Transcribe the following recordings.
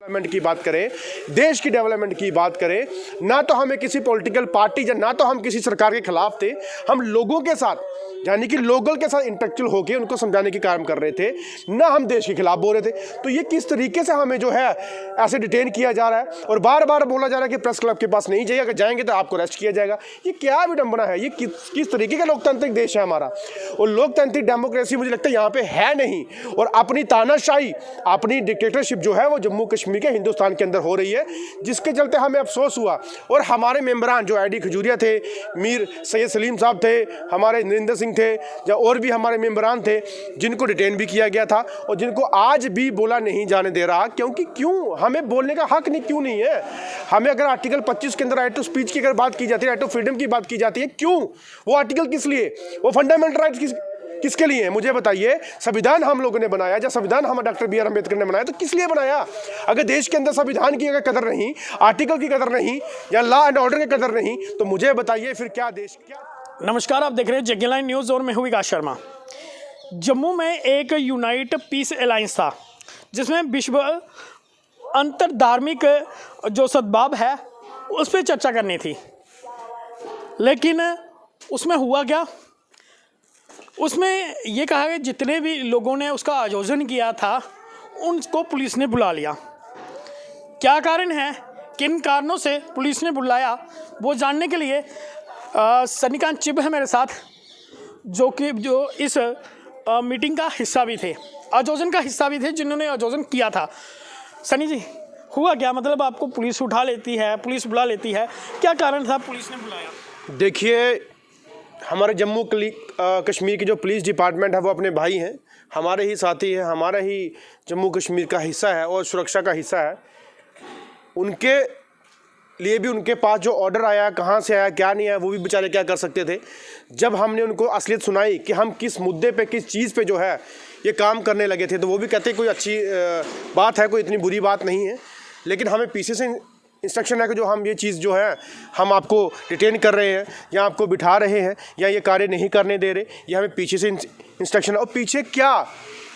Development की बात करें, देश की डेवलपमेंट की बात करें, ना तो हमें किसी पॉलिटिकल पार्टी या ना तो हम किसी सरकार के खिलाफ थे। हम लोगों के साथ यानी कि लोकल के साथ इंटेलेक्चुअल होकर उनको समझाने की काम कर रहे थे, ना हम देश के खिलाफ बोल रहे थे। तो ये किस तरीके से हमें जो है ऐसे डिटेन किया जा रहा है और बार बार बोला जा रहा है कि प्रेस क्लब के पास नहीं जाइए, अगर जाएंगे तो आपको अरेस्ट किया जाएगा। ये क्या विडंबना है? ये किस तरीके का लोकतांत्रिक देश है हमारा? और लोकतांत्रिक डेमोक्रेसी मुझे लगता है यहाँ पे है नहीं। और अपनी तानाशाही, अपनी डिक्टेटरशिप जो है वो जम्मू कश्मीर के हिंदुस्तान के अंदर हो रही है, जिसके चलते हमें अफसोस हुआ। और हमारे मेंबरान जो ID खजूरिया थे, मीर सैयद सलीम साहब थे, हमारे नरेंद्र सिंह थे, या और भी हमारे मेंबरान थे जिनको डिटेन भी किया गया था और जिनको आज भी बोला नहीं जाने दे रहा। क्योंकि क्यों? हमें बोलने का हक नहीं क्यों नहीं है? हमें अगर आर्टिकल 25 के अंदर राइट टू स्पीच की अगर बात की जाती है, राइट टू फ्रीडम की बात की जाती है, क्यों? वो आर्टिकल किस लिए? वो फंडामेंटल राइट्स किसके लिए है? मुझे बताइए। संविधान हम लोगों ने बनाया, जब संविधान हम डॉक्टर BR अम्बेडकर ने बनाया तो किस लिए बनाया? अगर देश के अंदर संविधान की अगर कदर नहीं, आर्टिकल की कदर नहीं, या लॉ एंड ऑर्डर की कदर नहीं, तो मुझे बताइए फिर क्या देश? क्या? नमस्कार, आप देख रहे हैं जग्गी लाइन न्यूज़ और मैं हूं विकास शर्मा। जम्मू में एक यूनाइट पीस अलायंस था जिसमें विश्व अंतर धार्मिक जो सद्भाव है उस पर चर्चा करनी थी। लेकिन उसमें हुआ क्या? उसमें ये कहा कि जितने भी लोगों ने उसका आयोजन किया था उनको पुलिस ने बुला लिया। क्या कारण है, किन कारणों से पुलिस ने बुलाया, वो जानने के लिए सन्निकांत चिब है मेरे साथ, जो इस मीटिंग का हिस्सा भी थे, आयोजन का हिस्सा भी थे, जिन्होंने आयोजन किया था। सनी जी, हुआ क्या? मतलब आपको पुलिस उठा लेती है, पुलिस बुला लेती है, क्या कारण था पुलिस ने बुलाया? देखिए, हमारे जम्मू कश्मीर की जो पुलिस डिपार्टमेंट है वो अपने भाई हैं, हमारे ही साथी हैं, हमारा ही जम्मू कश्मीर का हिस्सा है और सुरक्षा का हिस्सा है। उनके लिए भी उनके पास जो ऑर्डर आया, कहाँ से आया, क्या नहीं आया, वो भी बेचारे क्या कर सकते थे। जब हमने उनको असलियत सुनाई कि हम किस मुद्दे पे, किस चीज़ पे जो है ये काम करने लगे थे, तो वो भी कहते कोई अच्छी बात है, कोई इतनी बुरी बात नहीं है। लेकिन हमें पीछे से इंस्ट्रक्शन है कि जो हम ये चीज़ जो है हम आपको डिटेन कर रहे हैं या आपको बिठा रहे हैं या ये कार्य नहीं करने दे रहे, ये हमें पीछे से इंस्ट्रक्शन है। और पीछे क्या?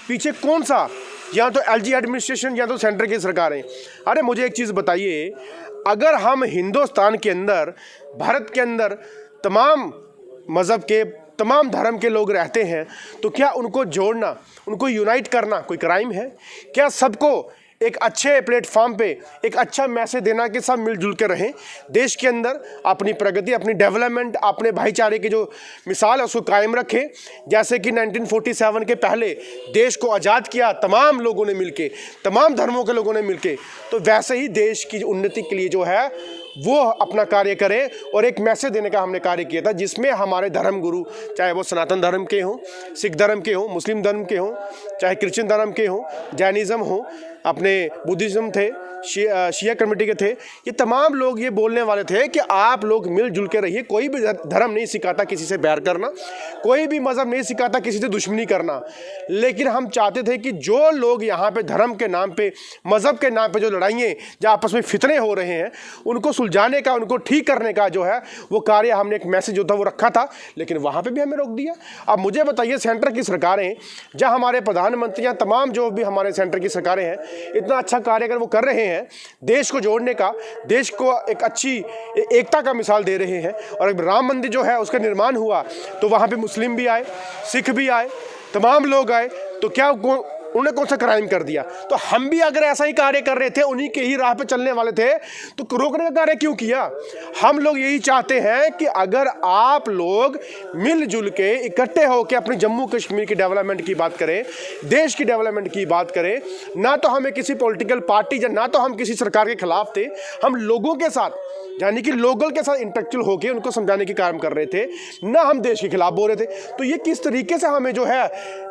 पीछे कौन सा? या तो LG एडमिनिस्ट्रेशन या तो सेंटर की सरकारें। अरे मुझे एक चीज़ बताइए, अगर हम हिंदुस्तान के अंदर, भारत के अंदर तमाम मज़हब के, तमाम धर्म के लोग रहते हैं, तो क्या उनको जोड़ना, उनको यूनाइट करना कोई क्राइम है? क्या सबको एक अच्छे प्लेटफॉर्म पे एक अच्छा मैसेज देना कि सब मिलजुल के रहें, देश के अंदर अपनी प्रगति, अपनी डेवलपमेंट, अपने भाईचारे की जो मिसाल है उसको कायम रखें? जैसे कि 1947 के पहले देश को आज़ाद किया तमाम लोगों ने मिलके, तमाम धर्मों के लोगों ने मिलके, तो वैसे ही देश की उन्नति के लिए जो है वो अपना कार्य करें। और एक मैसेज देने का हमने कार्य किया था, जिसमें हमारे धर्म गुरु, चाहे वो सनातन धर्म के हों, सिख धर्म के हों, मुस्लिम धर्म के हों, चाहे क्रिश्चियन धर्म के हों, जैनिज़्म हो, अपने बुद्धिज़्म थे, शिया कम्युनिटी के थे, ये तमाम लोग ये बोलने वाले थे कि आप लोग मिलजुल के रहिए। कोई भी धर्म नहीं सिखाता किसी से बैर करना, कोई भी मज़हब नहीं सिखाता किसी से दुश्मनी करना। लेकिन हम चाहते थे कि जो लोग यहाँ पे धर्म के नाम पे, मज़हब के नाम पे जो लड़ाइयाँ, जो आपस में फितने हो रहे हैं, उनको सुलझाने का, उनको ठीक करने का जो है वो कार्य, हमने एक मैसेज जो था वो रखा था, लेकिन वहाँ पर भी हमें रोक दिया। अब मुझे बताइए, सेंटर की सरकारें, जहाँ हमारे प्रधानमंत्री या तमाम जो भी हमारे सेंटर की सरकारें हैं, इतना अच्छा कार्य अगर वो कर रहे हैं, देश को जोड़ने का, देश को एक अच्छी एकता का मिसाल दे रहे हैं, और राम मंदिर जो है उसका निर्माण हुआ तो वहाँ पे मुस्लिम भी आए, सिख भी आए, तमाम लोग आए, तो क्या उन्होंने कौन सा क्राइम कर दिया? तो हम भी अगर ऐसा ही कार्य कर रहे थे, उन्हीं के ही राह पे चलने वाले थे, तो रोकने का कार्य क्यों किया? हम लोग यही चाहते हैं कि अगर आप लोग मिलजुल के इकट्ठे होकर अपने जम्मू कश्मीर की डेवलपमेंट की बात करें, देश की डेवलपमेंट की बात करें, ना तो हमें किसी पॉलिटिकल पार्टी या ना तो हम किसी सरकार के खिलाफ थे, हम लोगों के साथ यानी कि लोकल के साथ इंटेलेक्चुअल होकर उनको समझाने की काम कर रहे थे, ना हम देश के खिलाफ बोल रहे थे। तो ये किस तरीके से हमें जो है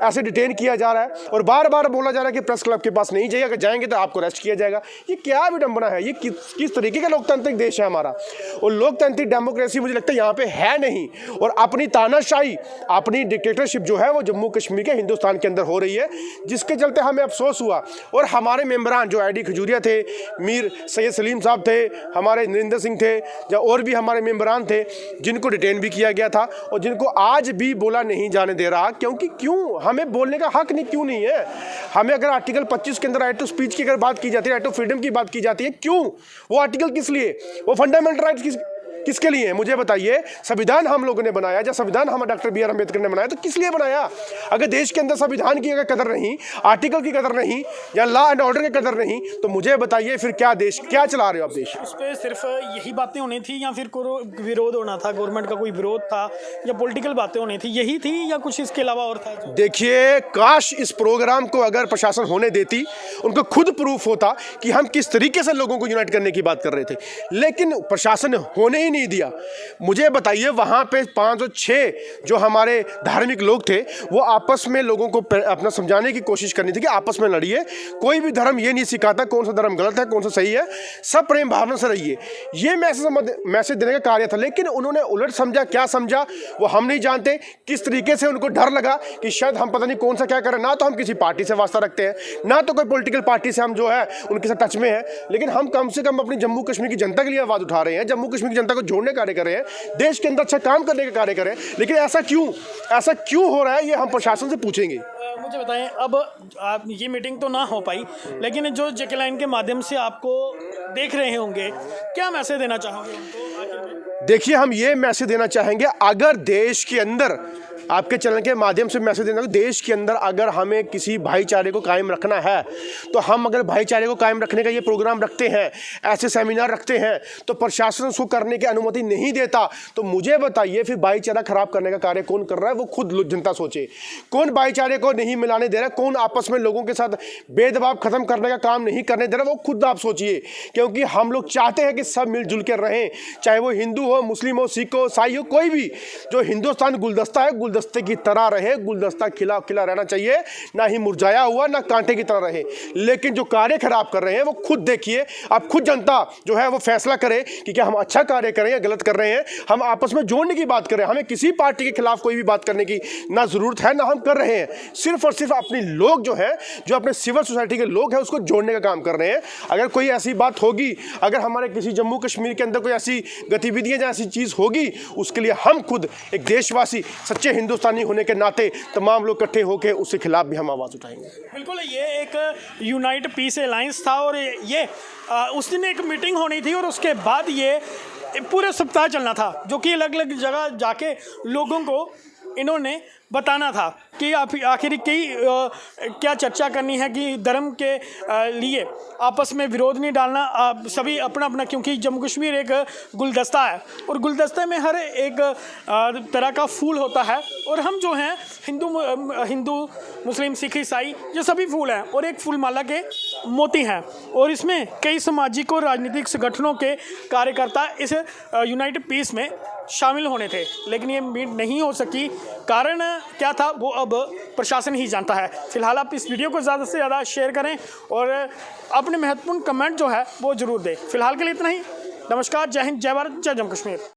ऐसे डिटेन किया जा रहा है और बार बार बोला जा रहा है कि प्रेस क्लब के पास नहीं जाइए, अगर जाएंगे तो आपको अरेस्ट किया जाएगा। ये क्या विडंबना है? ये किस तरीके का लोकतांत्रिक देश है हमारा? और लोकतांत्रिक डेमोक्रेसी मुझे लगता है यहाँ पे है नहीं। और अपनी तानाशाही, अपनी डिक्टेटरशिप जो है वो जम्मू कश्मीर के हिंदुस्तान के अंदर हो रही है, जिसके चलते हमें अफसोस हुआ। और हमारे मेंबरान जो ID खजूरिया थे, मीर सैयद सलीम साहब थे, हमारे नरेंद्र सिंह थे, या और भी हमारे मेंबरान थे, जिनको डिटेन भी किया गया था और जिनको आज भी बोला नहीं जाने दे रहा। क्योंकि क्यों? हमें बोलने का हक नहीं क्यों नहीं है? हमें अगर आर्टिकल 25 के अंदर राइट टू स्पीच की अगर बात की जाती है, राइट टू फ्रीडम की बात की जाती है, क्यों? वो आर्टिकल किस लिए? वो फंडामेंटल राइट किसके लिए है? मुझे बताइए। संविधान हम लोगों ने बनाया, जब संविधान हम डॉक्टर बी आर अम्बेडकर ने बनाया तो किस लिए बनाया? अगर देश के अंदर संविधान की अगर कदर नहीं, आर्टिकल की कदर नहीं, या लॉ एंड ऑर्डर की कदर नहीं, तो मुझे बताइए फिर क्या देश, क्या चला रहे हो आप देश? उस पर सिर्फ यही बातें होनी थी या फिर कोई विरोध होना था, गवर्नमेंट का कोई विरोध था, या पॉलिटिकल बातें होनी थी, यही थी या कुछ इसके अलावा और था? देखिए, काश इस प्रोग्राम को अगर प्रशासन होने देती, उनको खुद प्रूफ होता कि हम किस तरीके से लोगों को यूनाइट करने की बात कर रहे थे, लेकिन प्रशासन ने होने ही नहीं दिया। मुझे बताइए, वहां पे 506 जो हमारे धार्मिक लोग थे, वो आपस में लोगों को अपना समझाने की कोशिश करनी थी कि आपस में लड़िए, कोई भी धर्म ये नहीं सिखाता कौन सा धर्म गलत है कौन सा सही है, सब प्रेम भावना से रहिए, ये मैसेज देने का कार्य था। लेकिन उन्होंने उलट समझा, क्या समझा वो हम नहीं जानते। किस तरीके से उनको डर लगा कि शायद हम पता नहीं कौन सा क्या करें, ना तो हम किसी पार्टी से वास्ता रखते हैं, ना तो कोई पॉलिटिकल पार्टी से हम जो है उनके साथ टच में है, लेकिन हम कम से कम अपनी जम्मू कश्मीर की जनता के लिए आवाज उठा रहे हैं, जम्मू कश्मीर की जनता को जोड़ने कार्य कर रहे हैं, देश के अंदर अच्छा काम करने का कार्य करें। लेकिन ऐसा क्यों हो रहा है, ये हम प्रशासन से पूछेंगे। मुझे बताएं, अब आप ये मीटिंग तो ना हो पाई, लेकिन जो जेके लाइन के माध्यम से आपको देख रहे होंगे, क्या मैसेज देना चाहोगे उनको आखिर में? देखिए, हम ये मैसेज देना चाहेंगे, अगर देश के अंदर आपके चैनल के माध्यम से मैसेज देना, देश के अंदर अगर हमें किसी भाईचारे को कायम रखना है, तो हम अगर भाईचारे को कायम रखने का ये प्रोग्राम रखते हैं, ऐसे सेमिनार रखते हैं, तो प्रशासन उसको करने की अनुमति नहीं देता, तो मुझे बताइए फिर भाईचारा खराब करने का कार्य कौन कर रहा है? वो खुद जनता सोचे। कौन भाईचारे को नहीं मिलाने दे रहा है? कौन आपस में लोगों के साथ भेदभाव खत्म करने का काम नहीं करने दे रहा? वो खुद आप सोचिए, क्योंकि हम लोग चाहते हैं कि सब मिलजुल कर रहें, चाहे वो हिंदू हो, मुस्लिम हो, सिख हो, ईसाई हो, कोई भी। जो हिंदुस्तान गुलदस्ता है, गुलदस्ते की तरह रहे, गुलदस्ता खिला खिला रहना चाहिए, ना ही मुरझाया हुआ, ना कांटे की तरह रहे। लेकिन जो कार्य खराब कर रहे हैं वो खुद देखिए, आप खुद जनता जो है वो फैसला करे कि क्या हम अच्छा कार्य करें या गलत कर रहे हैं। हम आपस में जोड़ने की बात करें, हमें किसी पार्टी के खिलाफ कोई भी बात करने की ना जरूरत है, ना हम कर रहे हैं। सिर्फ और सिर्फ अपने लोग जो है, जो अपने सिविल सोसाइटी के लोग हैं, उसको जोड़ने का काम कर रहे हैं। अगर कोई ऐसी बात होगी, अगर हमारे किसी जम्मू कश्मीर के अंदर कोई ऐसी गतिविधियां, ऐसी चीज होगी, उसके लिए हम खुद एक देशवासी, सच्चे हिंदुस्तानी होने के नाते तमाम लोग इकट्ठे होकर उसके खिलाफ भी हम आवाज उठाएंगे। बिल्कुल, ये एक यूनाइट पीस अलायंस था, और ये उस दिन एक मीटिंग होनी थी, और उसके बाद ये पूरे सप्ताह चलना था, जो कि अलग अलग जगह जाके लोगों को इन्होंने बताना था कि आखिर क्या चर्चा करनी है, कि धर्म के लिए आपस में विरोध नहीं डालना, सभी अपना अपना, क्योंकि जम्मू कश्मीर एक गुलदस्ता है, और गुलदस्ते में हर एक तरह का फूल होता है, और हम जो हैं हिंदू मुस्लिम सिख ईसाई, ये सभी फूल हैं, और एक फूलमाला के मोती हैं, और इसमें कई सामाजिक और राजनीतिक संगठनों के कार्यकर्ता इस यूनाइटेड पीस में शामिल होने थे, लेकिन ये मीट नहीं हो सकी। कारण क्या था वो अब प्रशासन ही जानता है। फिलहाल आप इस वीडियो को ज़्यादा से ज़्यादा शेयर करें और अपने महत्वपूर्ण कमेंट जो है वो ज़रूर दें। फिलहाल के लिए इतना ही। नमस्कार, जय हिंद, जय भारत, जय जम्मू कश्मीर।